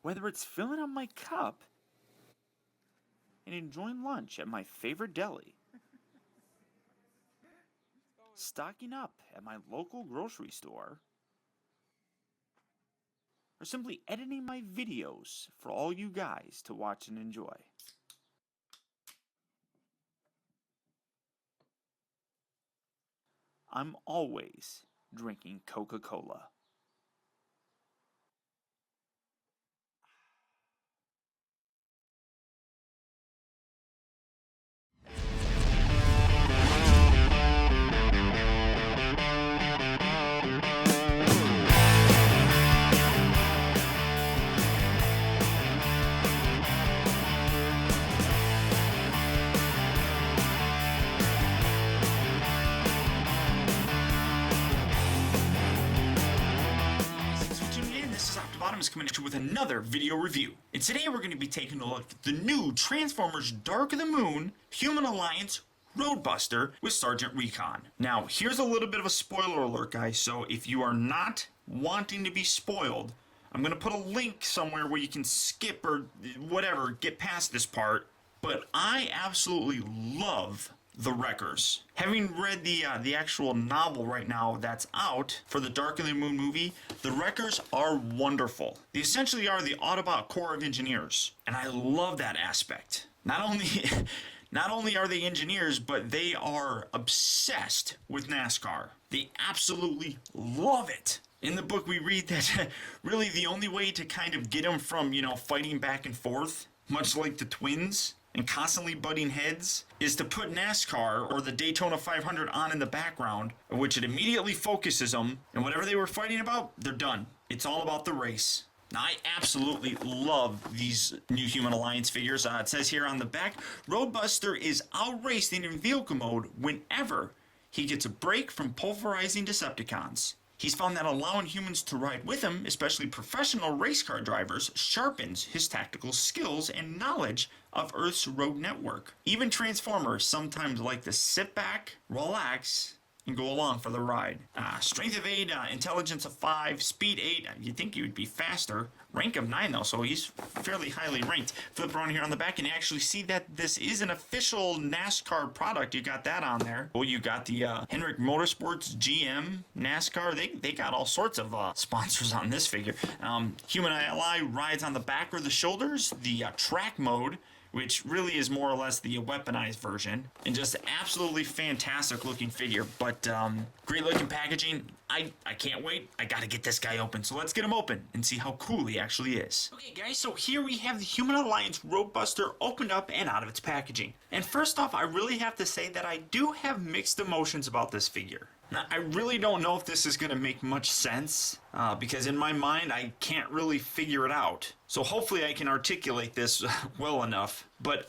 Whether it's filling up my cup and enjoying lunch at my favorite deli, stocking up at my local grocery store, or simply editing my videos for all you guys to watch and enjoy. I'm always drinking Coca-Cola. This is Optibotimus coming at you with another video review. And today we're going to be taking a look at the new Transformers Dark of the Moon Human Alliance Roadbuster with Sergeant Recon. Now, here's a little bit of a spoiler alert, guys, so if you are not wanting to be spoiled, I'm going to put a link somewhere where you can skip or whatever, get past this part, but I absolutely love the Wreckers. Having read the actual novel right now that's out for the Dark of the Moon movie, the Wreckers are wonderful. They essentially are the Autobot Corps of Engineers, and I love that aspect. Not only are they engineers, but they are obsessed with NASCAR. They absolutely love it. In the book we read that really the only way to kind of get them from, fighting back and forth, much like the twins, and constantly butting heads, is to put NASCAR or the Daytona 500 on in the background, which it immediately focuses them, and whatever they were fighting about, they're done. It's all about the race. Now, I absolutely love these new Human Alliance figures. It says here on the back, Roadbuster is outracing in vehicle mode whenever he gets a break from pulverizing Decepticons. He's found that allowing humans to ride with him, especially professional race car drivers, sharpens his tactical skills and knowledge of Earth's road network. Even Transformers sometimes like to sit back, relax, and go along for the ride. Strength of 8, intelligence of 5, speed 8. You'd think he would be faster. Rank of 9 though, so he's fairly highly ranked. Flip around here on the back and you actually see that this is an official NASCAR product. You got that on there. Oh, you got the Hendrick Motorsports GM NASCAR. They got all sorts of sponsors on this figure. Human Ally rides on the back or the shoulders. The track mode, which really is more or less the weaponized version, and just absolutely fantastic looking figure. But great looking packaging. I can't wait. I gotta get this guy open. So let's get him open and see how cool he actually is. Okay guys, so here we have the Human Alliance Roadbuster opened up and out of its packaging. And first off, I really have to say that I do have mixed emotions about this figure. Now, I really don't know if this is going to make much sense, because in my mind, I can't really figure it out. So hopefully I can articulate this well enough. But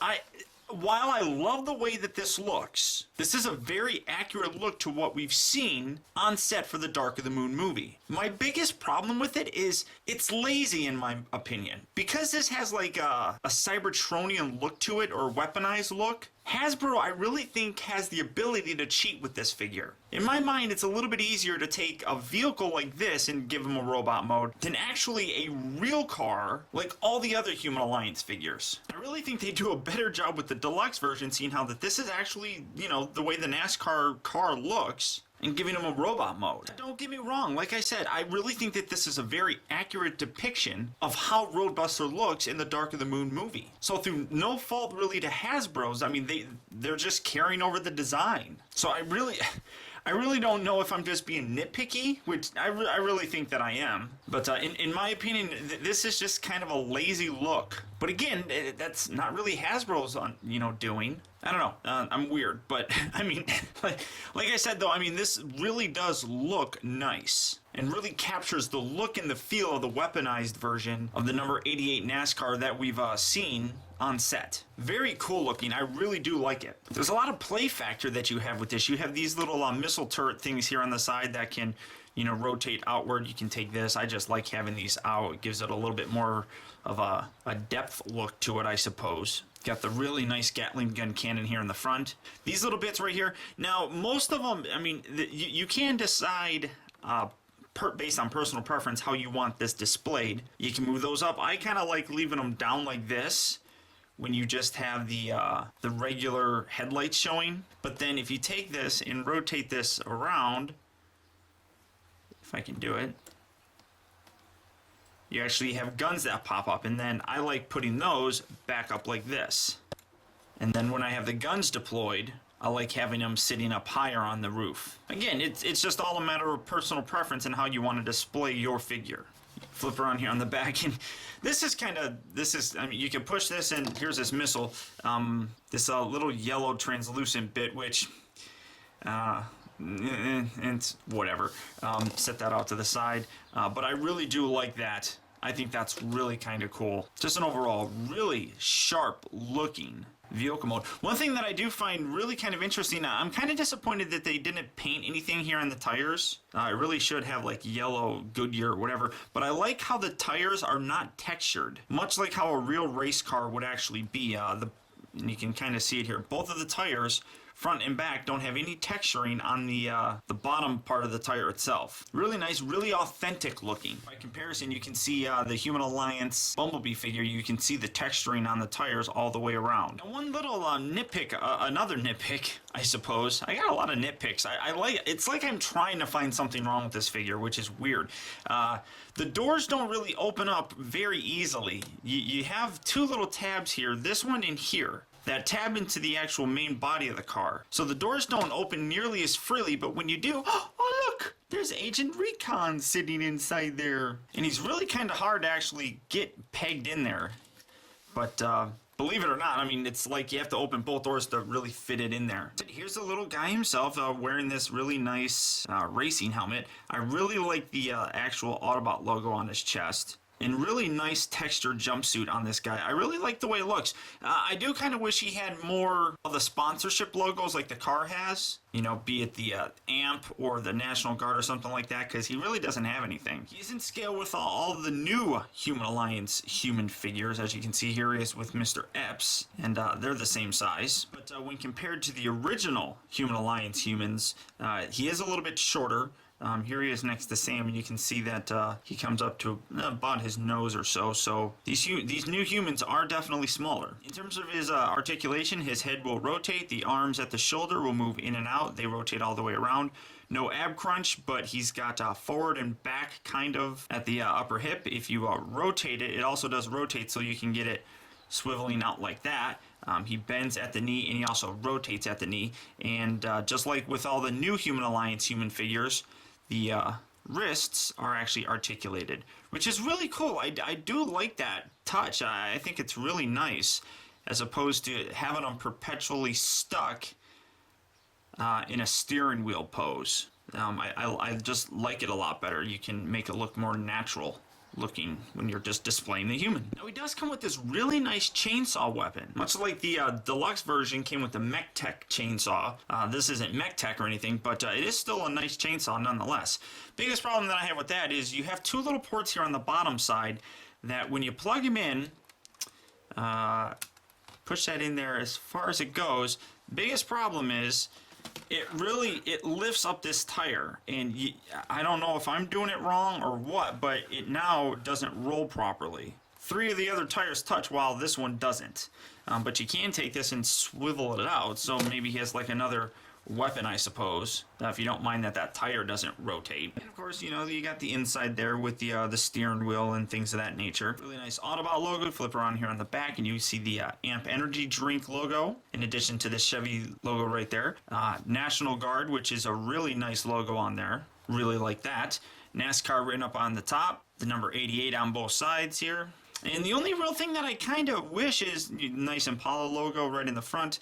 while I love the way that this looks, this is a very accurate look to what we've seen on set for the Dark of the Moon movie. My biggest problem with it is it's lazy in my opinion. Because this has like a Cybertronian look to it, or weaponized look, Hasbro, I really think, has the ability to cheat with this figure. In my mind, it's a little bit easier to take a vehicle like this and give them a robot mode than actually a real car like all the other Human Alliance figures. I really think they do a better job with the deluxe version, seeing how that this is actually, the way the NASCAR car looks, and giving them a robot mode. Don't get me wrong, like I said, I really think that this is a very accurate depiction of how Roadbuster looks in the Dark of the Moon movie. So through no fault really to Hasbro's, I mean, they're just carrying over the design. So I really don't know if I'm just being nitpicky, which I really think that I am. But in my opinion, this is just kind of a lazy look. But again, that's not really Hasbro's doing. I don't know. I'm weird, but I mean, like I said though, I mean, this really does look nice and really captures the look and the feel of the weaponized version of the number 88 NASCAR that we've seen on set. Very cool looking. I really do like it. There's a lot of play factor that you have with this. You have these little missile turret things here on the side that can, rotate outward. You can take this. I just like having these out. It gives it a little bit more of a depth look to it, I suppose. Got the really nice Gatling gun cannon here in the front. These little bits right here. Now, most of them, I mean, you can decide based on personal preference how you want this displayed. You can move those up. I kind of like leaving them down like this when you just have the regular headlights showing. But then if you take this and rotate this around, if I can do it, you actually have guns that pop up, and then I like putting those back up like this. And then when I have the guns deployed, I like having them sitting up higher on the roof. Again, it's just all a matter of personal preference and how you want to display your figure. Flip around here on the back, and this is, I mean, you can push this, and here's this missile, this little yellow translucent bit, which, and whatever, set that out to the side, but I really do like that. I think that's really kind of cool. Just an overall really sharp looking vehicle mode. One thing that I do find really kind of interesting, I'm kind of disappointed that they didn't paint anything here on the tires. It really should have like yellow Goodyear or whatever, but I like how the tires are not textured, much like how a real race car would actually be. And you can kind of see it here. Both of the tires, front and back, don't have any texturing on the bottom part of the tire itself. Really nice, really authentic looking. By comparison, you can see the Human Alliance Bumblebee figure. You can see the texturing on the tires all the way around. Now, one little nitpick, another nitpick, I suppose. I got a lot of nitpicks. I like it. It's like I'm trying to find something wrong with this figure, which is weird. The doors don't really open up very easily. You have two little tabs here, this one and here, that tab into the actual main body of the car. So the doors don't open nearly as freely, but when you do, oh look, there's Agent Recon sitting inside there. And he's really kind of hard to actually get pegged in there. But believe it or not, I mean, it's like you have to open both doors to really fit it in there. Here's the little guy himself wearing this really nice racing helmet. I really like the actual Autobot logo on his chest. And really nice textured jumpsuit on this guy. I really like the way it looks. I do kind of wish he had more of the sponsorship logos like the car has. You know, be it the AMP or the National Guard or something like that, because he really doesn't have anything. He's in scale with all the new Human Alliance human figures. As you can see here, he is with Mr. Epps, and they're the same size. But when compared to the original Human Alliance humans, he is a little bit shorter. Here he is next to Sam, and you can see that he comes up to about his nose or so. So these new humans are definitely smaller. In terms of his articulation, his head will rotate. The arms at the shoulder will move in and out. They rotate all the way around. No ab crunch, but he's got forward and back kind of at the upper hip. If you rotate it, it also does rotate, so you can get it swiveling out like that. He bends at the knee, and he also rotates at the knee. And just like with all the new Human Alliance human figures, the wrists are actually articulated, which is really cool. I do like that touch. I think it's really nice, as opposed to having them perpetually stuck in a steering wheel pose. I just like it a lot better. You can make it look more natural looking when you're just displaying the human. Now, he does come with this really nice chainsaw weapon, much like the deluxe version came with the Mech Tech chainsaw. This isn't Mech Tech or anything, but it is still a nice chainsaw nonetheless. Biggest problem that I have with that is you have two little ports here on the bottom side that when you plug them in, push that in there as far as it goes. Biggest problem is it lifts up this tire, and I don't know if I'm doing it wrong or what, but it now doesn't roll properly. 3 of the other tires touch while this one doesn't. But you can take this and swivel it out, so maybe he has like another weapon, I suppose, if you don't mind that tire doesn't rotate. And of course, you know, you got the inside there with the steering wheel and things of that nature. Really nice Autobot logo. Flip around here on the back and you see the AMP Energy Drink logo, in addition to the Chevy logo right there. National Guard, which is a really nice logo on there. Really like that. NASCAR written up on the top. The number 88 on both sides here. And the only real thing that I kind of wish is nice Impala logo right in the front.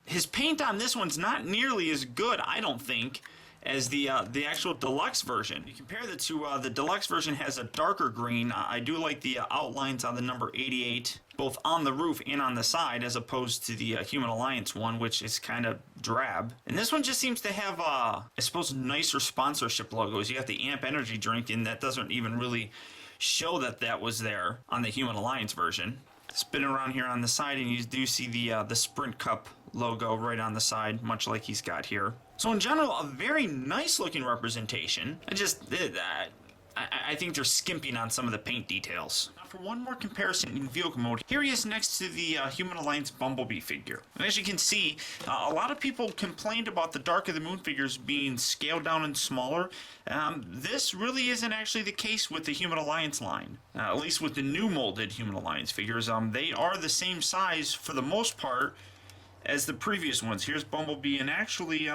His paint on this one's not nearly as good, I don't think, as the actual deluxe version. You compare the two, the deluxe version has a darker green. I do like the outlines on the number 88, both on the roof and on the side, as opposed to the Human Alliance one, which is kind of drab. And this one just seems to have, I suppose, nicer sponsorship logos. You got the AMP Energy Drink, and that doesn't even really show that was there on the Human Alliance version. Spinning around here on the side, and you do see the Sprint Cup logo right on the side, much like he's got here. So in general, a very nice looking representation. I think they're skimping on some of the paint details. Now for one more comparison in vehicle mode, here he is next to the Human Alliance Bumblebee figure. And as you can see, a lot of people complained about the Dark of the Moon figures being scaled down and smaller. This really isn't actually the case with the Human Alliance line. At least with the new molded Human Alliance figures. They are the same size for the most part as the previous ones. Here's Bumblebee, and actually,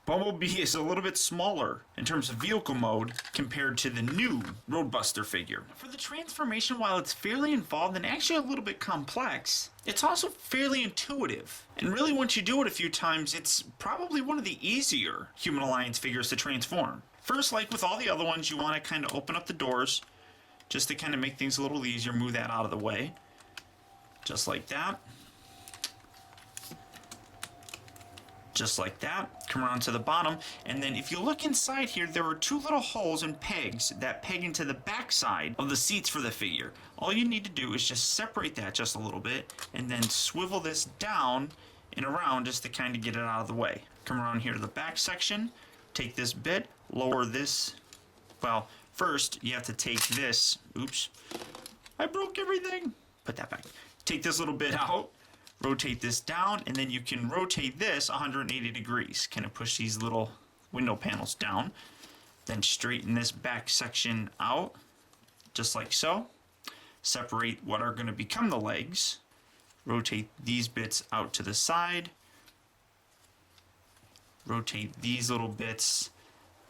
Bumblebee is a little bit smaller in terms of vehicle mode compared to the new Roadbuster figure. For the transformation, while it's fairly involved and actually a little bit complex, it's also fairly intuitive. And really, once you do it a few times, it's probably one of the easier Human Alliance figures to transform. First, like with all the other ones, you want to kind of open up the doors just to kind of make things a little easier, move that out of the way. Just like that. Just like that. Come around to the bottom, and then if you look inside here, there are two little holes and pegs that peg into the back side of the seats for the figure. All you need to do is just separate that just a little bit, and then swivel this down and around just to kind of get it out of the way. Come around here to the back section, take this bit, lower this. Well, first you have to take this. Oops, I broke everything. Put that back. Take this little bit out. Rotate this down, and then you can rotate this 180 degrees. Kind of push these little window panels down. Then straighten this back section out, just like so. Separate what are going to become the legs. Rotate these bits out to the side. Rotate these little bits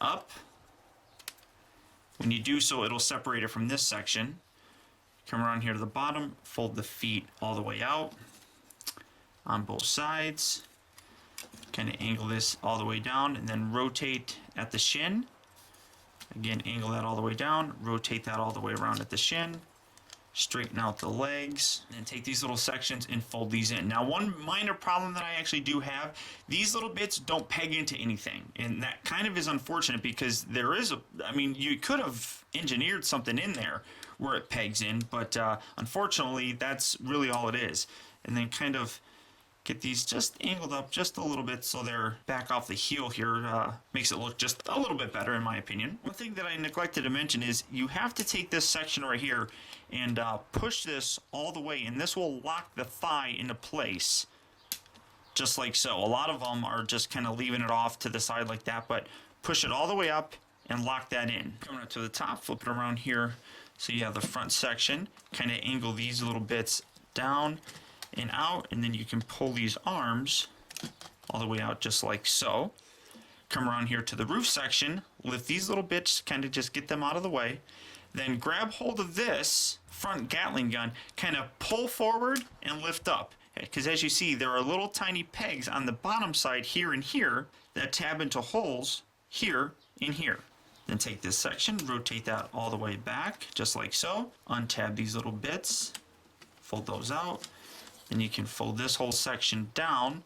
up. When you do so, it'll separate it from this section. Come around here to the bottom, fold the feet all the way out on both sides. Kind of angle this all the way down, and then rotate at the shin. Again, angle that all the way down, rotate that all the way around at the shin. Straighten out the legs, and take these little sections and fold these in. Now, one minor problem that I actually do have, these little bits don't peg into anything, and that kind of is unfortunate because there is you could have engineered something in there where it pegs in, but unfortunately, that's really all it is. And then kind of get these just angled up just a little bit so they're back off the heel here. Makes it look just a little bit better in my opinion. One thing that I neglected to mention is you have to take this section right here and push this all the way, and this will lock the thigh into place just like so. A lot of them are just kind of leaving it off to the side like that, but push it all the way up and lock that in. Coming up to the top, flip it around here so you have the front section. Kind of angle these little bits down and out, and then you can pull these arms all the way out just like so. Come around here to the roof section, lift these little bits, kind of just get them out of the way, then grab hold of this front Gatling gun, kind of pull forward and lift up, because as you see, there are little tiny pegs on the bottom side here and here that tab into holes here and here. Then take this section, rotate that all the way back just like so, untab these little bits, fold those out. Then you can fold this whole section down.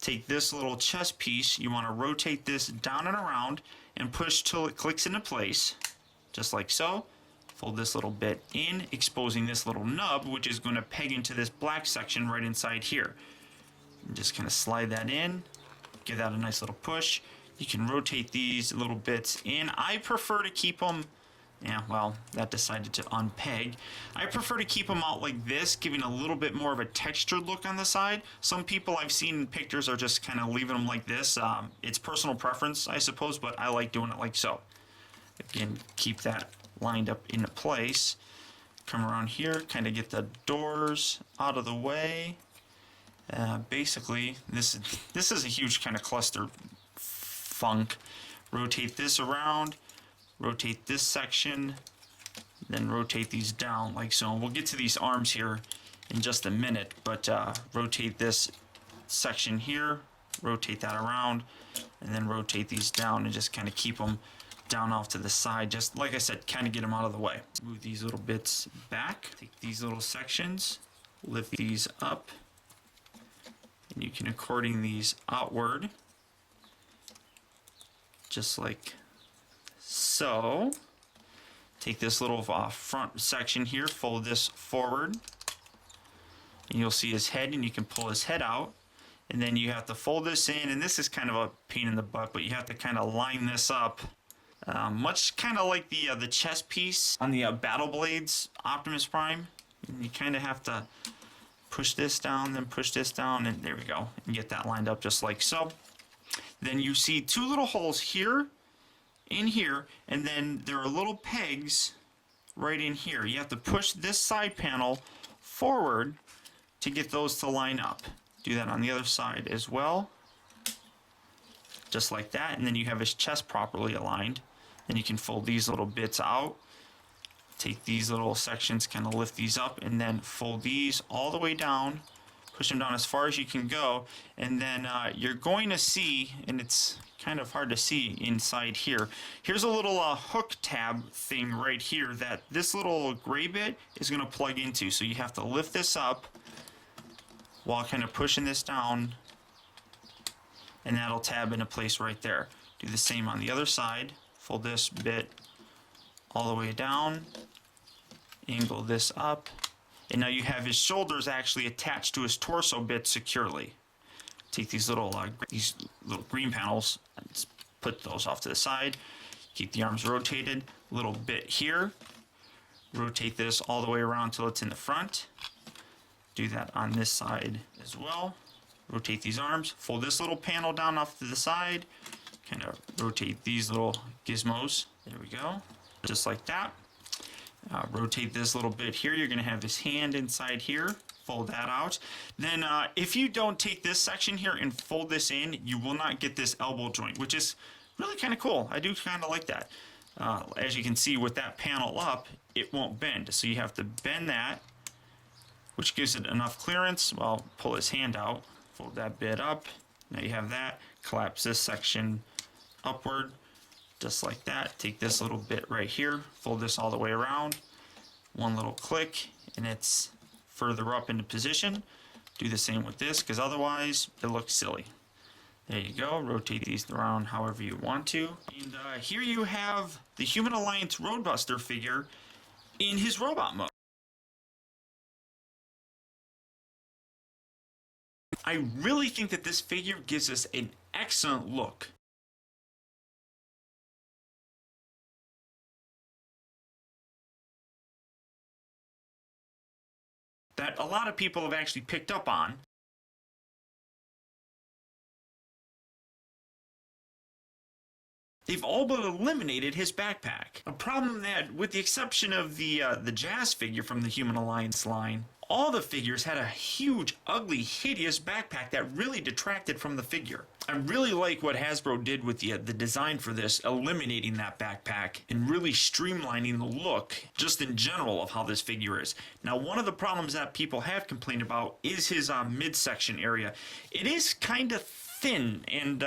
Take this little chest piece, you want to rotate this down and around and push till it clicks into place, just like so. Fold this little bit in, exposing this little nub, which is going to peg into this black section right inside here. And just kind of slide that in, give that a nice little push. You can rotate these little bits in. I prefer to keep them, that decided to unpeg. I prefer to keep them out like this, giving a little bit more of a textured look on the side. Some people I've seen in pictures are just kind of leaving them like this. It's personal preference, I suppose, but I like doing it like so. Again, keep that lined up into place. Come around here, kind of get the doors out of the way. Basically, this is a huge kind of cluster funk. Rotate this around. Rotate this section, then rotate these down like so. And we'll get to these arms here in just a minute, but rotate this section here, rotate that around, and then rotate these down and just kind of keep them down off to the side. Just like I said, kind of get them out of the way. Move these little bits back, take these little sections, lift these up, and you can accordion these outward, just like so. Take this little front section here, fold this forward, and you'll see his head, and you can pull his head out, And then you have to fold this in, and this is kind of a pain in the butt, but you have to kind of line this up, much kind of like the chest piece on the Battle Blades Optimus Prime. And you kind of have to push this down, then push this down, and there we go. And get that lined up just like so. Then you see two little holes here, in here, and then there are little pegs right in here. You have to push this side panel forward to get those to line up. Do that on the other side as well, just like that, and then you have his chest properly aligned. Then you can fold these little bits out, take these little sections, kind of lift these up, and then fold these all the way down, push them down as far as you can go, and then you're going to see, and it's kind of hard to see inside here, here's a little hook tab thing right here that this little gray bit is going to plug into. So you have to lift this up while kind of pushing this down, and that'll tab into place right there. Do the same on the other side. Fold this bit all the way down, angle this up, and now you have his shoulders actually attached to his torso bit securely. Take these little green panels and put those off to the side. Keep the arms rotated. A little bit here. Rotate this all the way around till it's in the front. Do that on this side as well. Rotate these arms. Fold this little panel down off to the side. Kind of rotate these little gizmos. There we go. Just like that. Rotate this little bit here. You're going to have his hand inside here. Fold that out. Then if you don't take this section here and fold this in, you will not get this elbow joint, which is really kind of cool. I do kind of like that. As you can see with that panel up, it won't bend. So you have to bend that, which gives it enough clearance. Well, pull his hand out, fold that bit up. Now you have that. Collapse this section upward, just like that. Take this little bit right here, fold this all the way around. One little click, and it's further up into position. Do the same with this, because otherwise it looks silly. There you go. Rotate these around however you want to. And here you have the Human Alliance Roadbuster figure in his robot mode. I really think that this figure gives us an excellent look. That a lot of people have actually picked up on. They've all but eliminated his backpack. A problem that, with the exception of the Jazz figure from the Human Alliance line, all the figures had a huge, ugly, hideous backpack that really detracted from the figure. I really like what Hasbro did with the design for this, eliminating that backpack and really streamlining the look just in general of how this figure is. Now, one of the problems that people have complained about is his midsection area. It is kind of thin and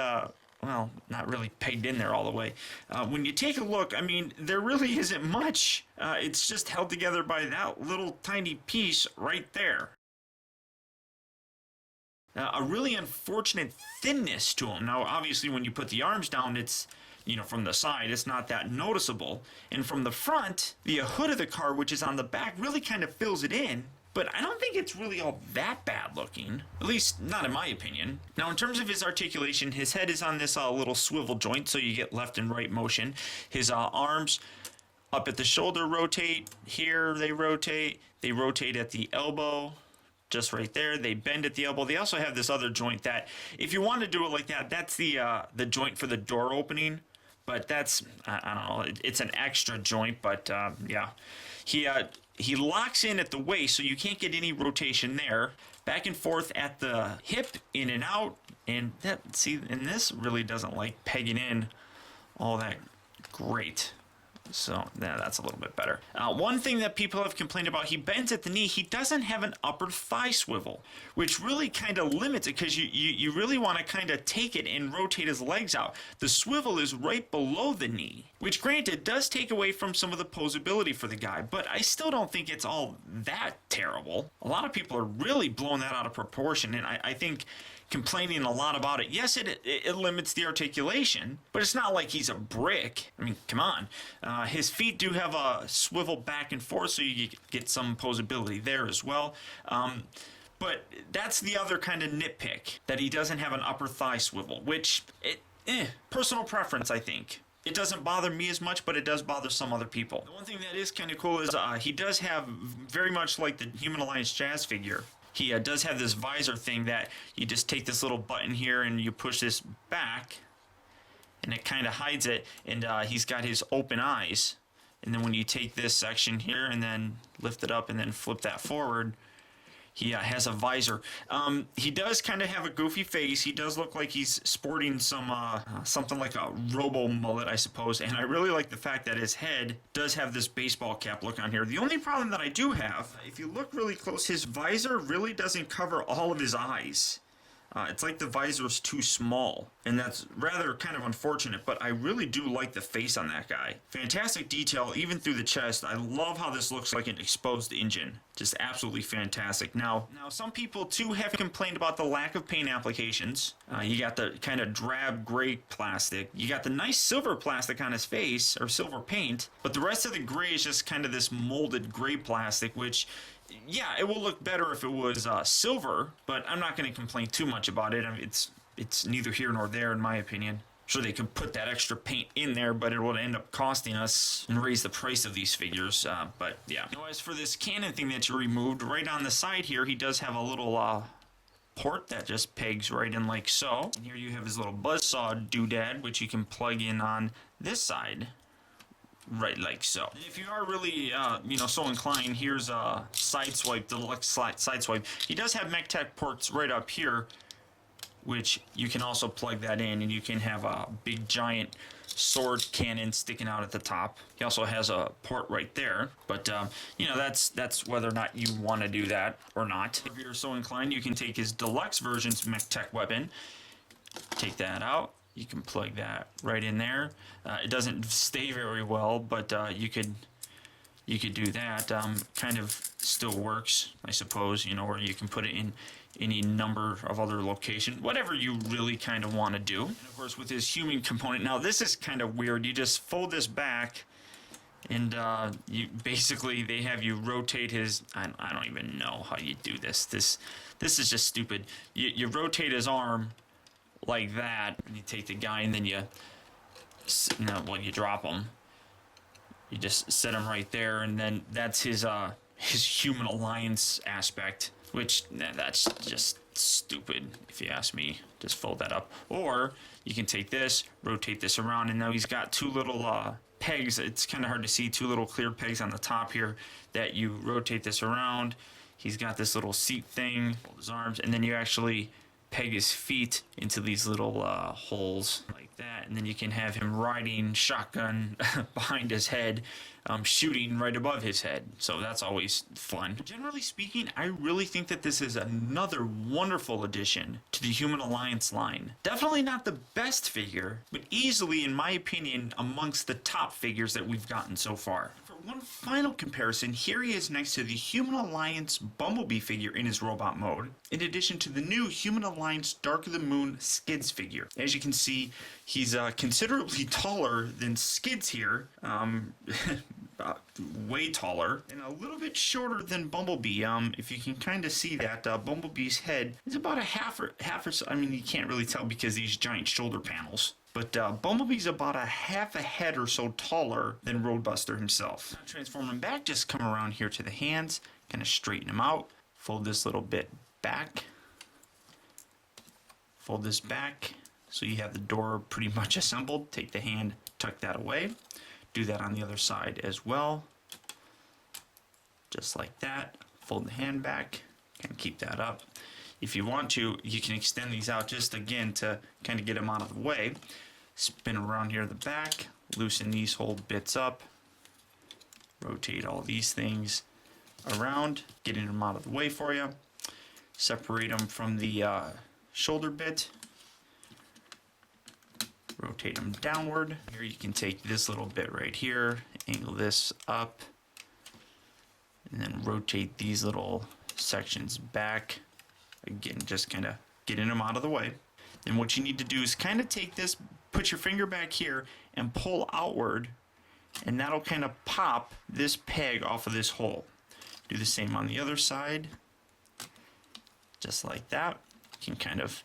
well, not really pegged in there all the way. When you take a look, I mean, there really isn't much. It's just held together by that little tiny piece right there. A really unfortunate thinness to him. Now, obviously, when you put the arms down, it's, you know, from the side, it's not that noticeable. And from the front, the hood of the car, which is on the back, really kind of fills it in. But I don't think it's really all that bad looking, at least not in my opinion. Now, in terms of his articulation, his head is on this little swivel joint, so you get left and right motion. His arms up at the shoulder rotate. Here they rotate. They rotate at the elbow, just right there. They bend at the elbow. They also have this other joint that, if you want to do it like that, that's the joint for the door opening. But that's, I don't know, it's an extra joint, but yeah. He locks in at the waist, so you can't get any rotation there. Back and forth at the hip, in and out. And that, see, and this really doesn't like pegging in all that great. So yeah, that's a little bit better. One thing that people have complained about, he bends at the knee. He doesn't have an upper thigh swivel, which really kind of limits it, because you really want to kind of take it and rotate his legs out. The swivel is right below the knee, which granted does take away from some of the posability for the guy, but I still don't think it's all that terrible. A lot of people are really blowing that out of proportion, and I think complaining a lot about it. Yes, it limits the articulation, but it's not like he's a brick. I mean, come on. His feet do have a swivel back and forth, so you get some posability there as well. But that's the other kind of nitpick, that he doesn't have an upper thigh swivel, which, personal preference, I think. It doesn't bother me as much, but it does bother some other people. The one thing that is kind of cool is he does have, very much like the Human Alliance Jazz figure, he does have this visor thing that you just take this little button here and you push this back, and it kind of hides it, and he's got his open eyes. And then when you take this section here and then lift it up and then flip that forward, he has a visor. He does kind of have a goofy face. He does look like he's sporting some something like a robo mullet, I suppose. And I really like the fact that his head does have this baseball cap look on here. The only problem that I do have, if you look really close, his visor really doesn't cover all of his eyes. It's like the visor's too small, and that's rather kind of unfortunate, but I really do like the face on that guy. Fantastic detail, even through the chest. I love how this looks like an exposed engine. Just absolutely fantastic. Now some people too have complained about the lack of paint applications. You got the kind of drab gray plastic. You got the nice silver plastic on his face, or silver paint, but the rest of the gray is just kind of this molded gray plastic, which, yeah, it will look better if it was silver, but I'm not going to complain too much about it. I mean, it's neither here nor there, in my opinion. Sure, they could put that extra paint in there, but it would end up costing us and raise the price of these figures. But yeah. Now, as for this cannon thing that you removed, right on the side here, he does have a little port that just pegs right in like so. And here you have his little buzzsaw doodad, which you can plug in on this side. Right, like so. If you are really, so inclined, here's a Sideswipe, deluxe Sideswipe. He does have MechTech ports right up here, which you can also plug that in, and you can have a big giant sword cannon sticking out at the top. He also has a port right there, but that's whether or not you want to do that or not. If you're so inclined, you can take his deluxe version's MechTech weapon, take that out. You can plug that right in there. It doesn't stay very well, but you could do that. Kind of still works, I suppose, or you can put it in any number of other locations, whatever you really kind of want to do. And of course, with his human component, now this is kind of weird. You just fold this back, and they have you rotate his. I don't even know how you do this. This is just stupid. You rotate his arm like that, and you take the guy, and then you drop him. You just set him right there, and then that's his Human Alliance aspect, which that's just stupid if you ask me. Just fold that up, or you can take this, rotate this around, and now he's got two little pegs. It's kind of hard to see, two little clear pegs on the top here that you rotate this around. He's got this little seat thing, hold his arms, and then you actually peg his feet into these little holes like that, and then you can have him riding shotgun behind his head, shooting right above his head. So that's always fun. Generally speaking, I really think that this is another wonderful addition to the Human Alliance line. Definitely not the best figure, but easily, in my opinion, amongst the top figures that we've gotten so far. One final comparison, here he is next to the Human Alliance Bumblebee figure in his robot mode, in addition to the new Human Alliance Dark of the Moon Skids figure. As you can see, he's considerably taller than Skids here, way taller, and a little bit shorter than Bumblebee. If you can kind of see that, Bumblebee's head is about a half or so, I mean, you can't really tell because these giant shoulder panels. But Bumblebee's about a half a head or so taller than Roadbuster himself. Now, transform him back, just come around here to the hands, kind of straighten him out, fold this little bit back, fold this back, so you have the door pretty much assembled. Take the hand, tuck that away. Do that on the other side as well. Just like that. Fold the hand back, kind of keep that up. If you want to, you can extend these out just again to kind of get them out of the way. Spin around here at the back, loosen these whole bits up, rotate all these things around, getting them out of the way for you. Separate them from the shoulder bit, rotate them downward. Here you can take this little bit right here, angle this up, and then rotate these little sections back. Again, just kind of getting them out of the way. Then what you need to do is kind of take this, put your finger back here and pull outward, and that'll kind of pop this peg off of this hole. Do the same on the other side. just like that. You can kind of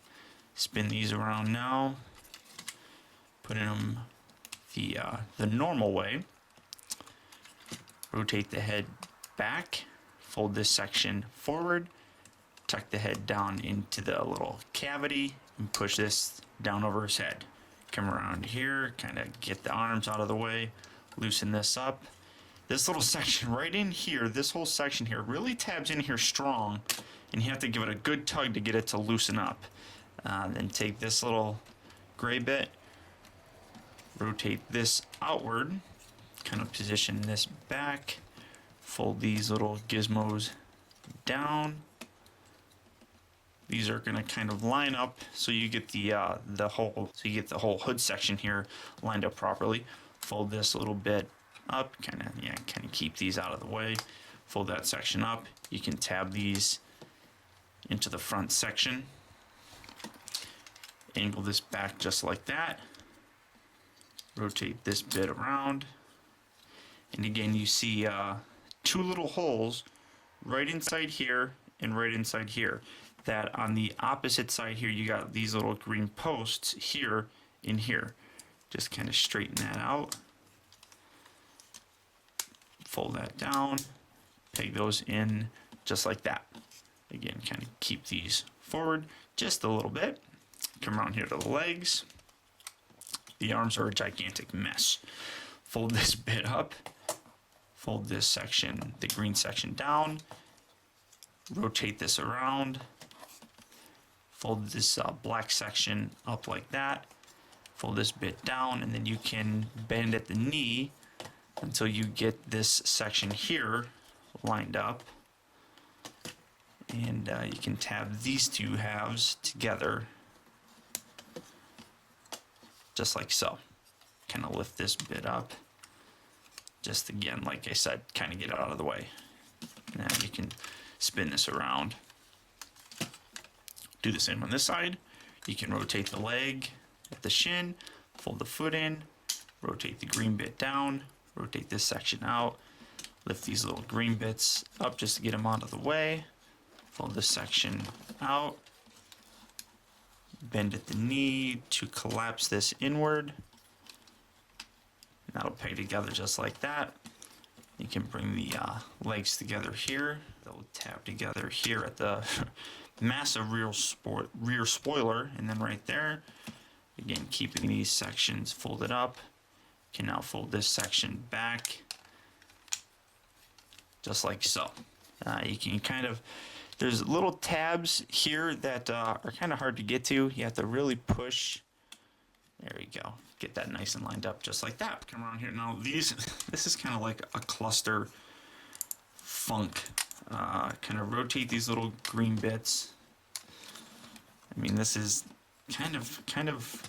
spin these around now, putting them the normal way. Rotate the head back, fold this section forward, tuck the head down into the little cavity, and push this down over his head. Come around here, kind of get the arms out of the way, loosen this up. This little section right in here, this whole section here, really tabs in here strong, and you have to give it a good tug to get it to loosen up. Then take this little gray bit, rotate this outward, kind of position this back, fold these little gizmos down. These are going to kind of line up so you get the whole hood section here lined up properly. Fold this a little bit up, kind of keep these out of the way. Fold that section up. You can tab these into the front section. Angle this back just like that. Rotate this bit around. And again, you see two little holes right inside here and right inside here. That on the opposite side here, you got these little green posts here and here. Just kind of straighten that out. Fold that down. Peg those in just like that. Again, kind of keep these forward just a little bit. Come around here to the legs. The arms are a gigantic mess. Fold this bit up. Fold this section, the green section down. Rotate this around. Fold this black section up like that. Fold this bit down, and then you can bend at the knee until you get this section here lined up. And you can tab these two halves together just like so. Kind of lift this bit up. Just again, like I said, kind of get it out of the way. Now you can spin this around. Do the same on this side. You can rotate the leg at the shin, fold the foot in, rotate the green bit down, rotate this section out, lift these little green bits up just to get them out of the way, fold this section out, bend at the knee to collapse this inward. That'll peg together just like that. You can bring the legs together here. They'll tab together here at the massive rear spoiler, and then right there. Again, keeping these sections folded up. You can now fold this section back, just like so. You can kind of, there's little tabs here that are kind of hard to get to. You have to really push. There you go. Get that nice and lined up just like that. Come around here. Now this is kind of like a cluster funk. Kind of rotate these little green bits. I mean, this is kind of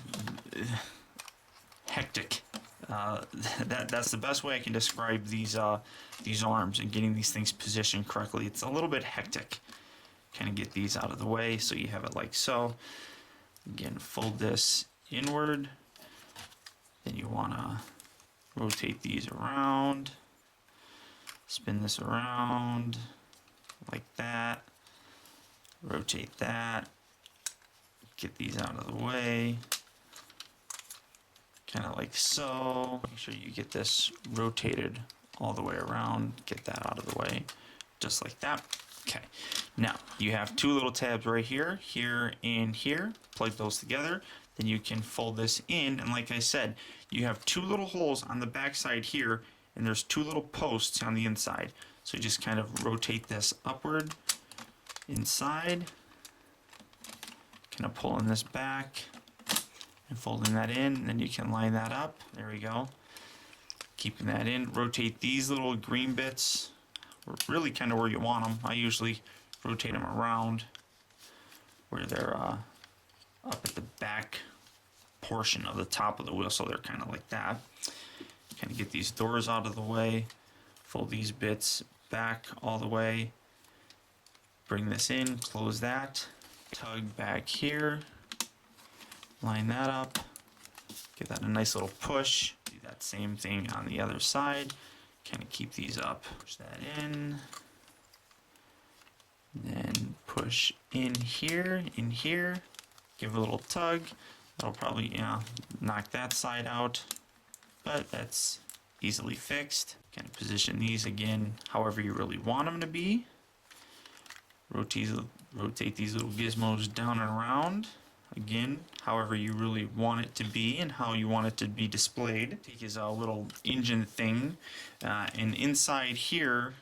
hectic. That's the best way I can describe these arms and getting these things positioned correctly. It's a little bit hectic. Kind of get these out of the way so you have it like so. Again, fold this inward. Then you want to rotate these around, spin this around like that, rotate that, get these out of the way, kind of like so. Make sure you get this rotated all the way around, get that out of the way, just like that. Okay, now you have two little tabs right here, here and here. Plug those together. Then you can fold this in, and like I said, you have two little holes on the back side here, and there's two little posts on the inside. So you just kind of rotate this upward, inside, kind of pulling this back, and folding that in, and then you can line that up. There we go. Keeping that in, rotate these little green bits, really kind of where you want them. I usually rotate them around where they're up at the back portion of the top of the wheel, so they're kind of like that. Kind of get these doors out of the way, fold these bits back all the way, bring this in, close that, tug back here, line that up, give that a nice little push. Do that same thing on the other side. Kind of keep these up, push that in, then push in here, give it a little tug. That'll probably, knock that side out, but that's easily fixed. Kind of position these again however you really want them to be. Rotate these little gizmos down and around. Again, however you really want it to be and how you want it to be displayed. Take his little engine thing, and inside here,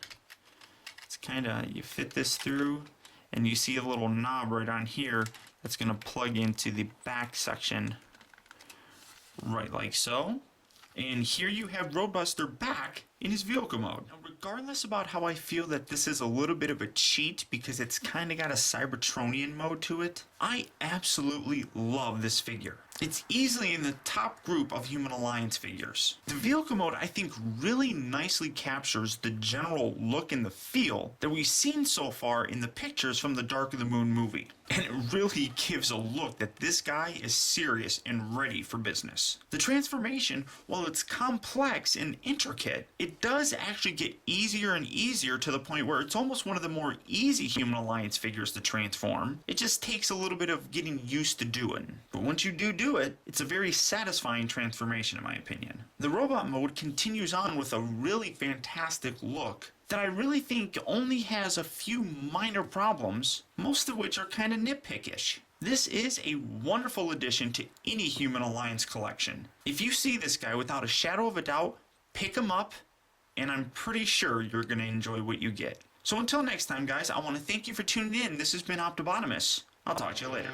it's kind of, you fit this through, and you see a little knob right on here that's going to plug into the back section, right like so. And here you have Roadbuster back in his vehicle mode. Now, regardless about how I feel that this is a little bit of a cheat because it's kind of got a Cybertronian mode to it, I absolutely love this figure. It's easily in the top group of Human Alliance figures. The vehicle mode, I think, really nicely captures the general look and the feel that we've seen so far in the pictures from the Dark of the Moon movie. And it really gives a look that this guy is serious and ready for business. The transformation, while it's complex and intricate, it does actually get easier and easier to the point where it's almost one of the more easy Human Alliance figures to transform. It just takes a little bit of getting used to doing. But once you do it, it's a very satisfying transformation in my opinion. The robot mode continues on with a really fantastic look that I really think only has a few minor problems, most of which are kind of nitpickish. This is a wonderful addition to any Human Alliance collection. If you see this guy, without a shadow of a doubt, pick him up, and I'm pretty sure you're going to enjoy what you get. So until next time, guys, I want to thank you for tuning in. This has been Optibotimus. I'll talk to you later.